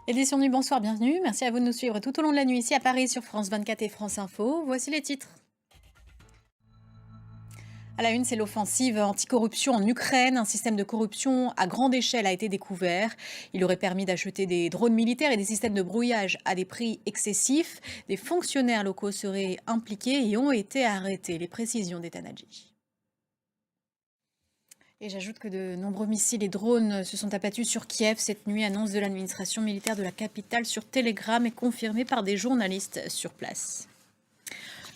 Édition Nuit, bonsoir, bienvenue. Merci à vous de nous suivre tout au long de la nuit ici à Paris sur France 24 et France Info. Voici les titres. À la une, c'est l'offensive anticorruption en Ukraine. Un système de corruption à grande échelle a été découvert. Il aurait permis d'acheter des drones militaires et des systèmes de brouillage à des prix excessifs. Des fonctionnaires locaux seraient impliqués et ont été arrêtés. Les précisions d'Etanadji. Et j'ajoute que de nombreux missiles et drones se sont abattus sur Kiev cette nuit, annonce de l'administration militaire de la capitale sur Telegram et confirmée par des journalistes sur place.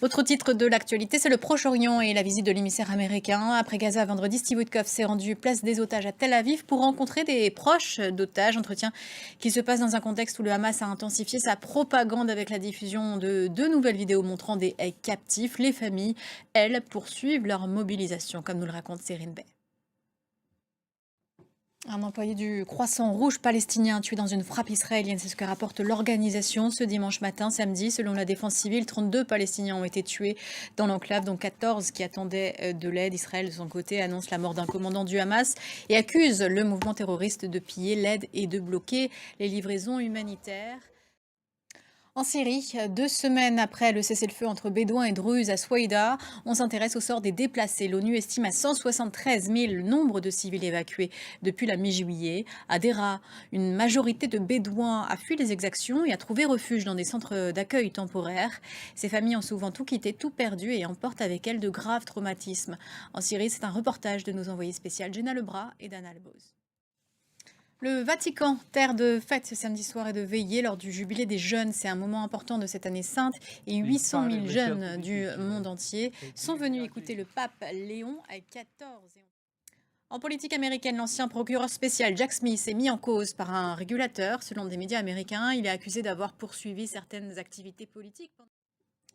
Autre titre de l'actualité, c'est le Proche-Orient et la visite de l'émissaire américain. Après Gaza, vendredi, Steve Witkoff s'est rendu place des otages à Tel Aviv pour rencontrer des proches d'otages. Entretien qui se passe dans un contexte où le Hamas a intensifié sa propagande avec la diffusion de deux nouvelles vidéos montrant des captifs. Les familles, elles, poursuivent leur mobilisation, comme nous le raconte Serine Bey. Un employé du Croissant Rouge palestinien tué dans une frappe israélienne, c'est ce que rapporte l'organisation ce dimanche matin, samedi. Selon la défense civile, 32 Palestiniens ont été tués dans l'enclave, dont 14 qui attendaient de l'aide. Israël, de son côté, annonce la mort d'un commandant du Hamas et accuse le mouvement terroriste de piller l'aide et de bloquer les livraisons humanitaires. En Syrie, 2 semaines après le cessez-le-feu entre Bédouins et Druzes à Souaïda, on s'intéresse au sort des déplacés. L'ONU estime à 173 000 le nombre de civils évacués depuis la mi-juillet. À Dera, une majorité de Bédouins a fui les exactions et a trouvé refuge dans des centres d'accueil temporaires. Ces familles ont souvent tout quitté, tout perdu et emportent avec elles de graves traumatismes. En Syrie, c'est un reportage de nos envoyés spéciaux Jenna Lebras et Dana Alboz. Le Vatican, terre de fête ce samedi soir et de veillée lors du jubilé des jeunes. C'est un moment important de cette année sainte et 800 000 jeunes du monde entier sont venus écouter le pape Léon XIV. En politique américaine, l'ancien procureur spécial Jack Smith est mis en cause par un régulateur. Selon des médias américains, il est accusé d'avoir poursuivi certaines activités politiques.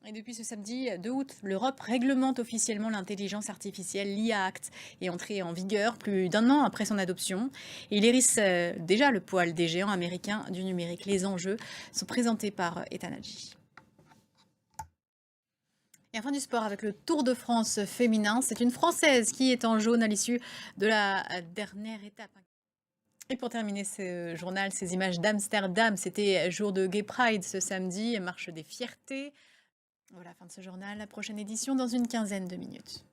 Et depuis ce samedi 2 août, l'Europe réglemente officiellement l'intelligence artificielle. L'IA Act est entré en vigueur plus d'un an après son adoption. Et il hérisse déjà le poil des géants américains du numérique. Les enjeux sont présentés par Etanadji. Et enfin du sport avec le Tour de France féminin. C'est une Française qui est en jaune à l'issue de la dernière étape. Et pour terminer ce journal, ces images d'Amsterdam, c'était jour de Gay Pride ce samedi, marche des fiertés. Voilà, fin de ce journal. La prochaine édition dans une quinzaine de minutes.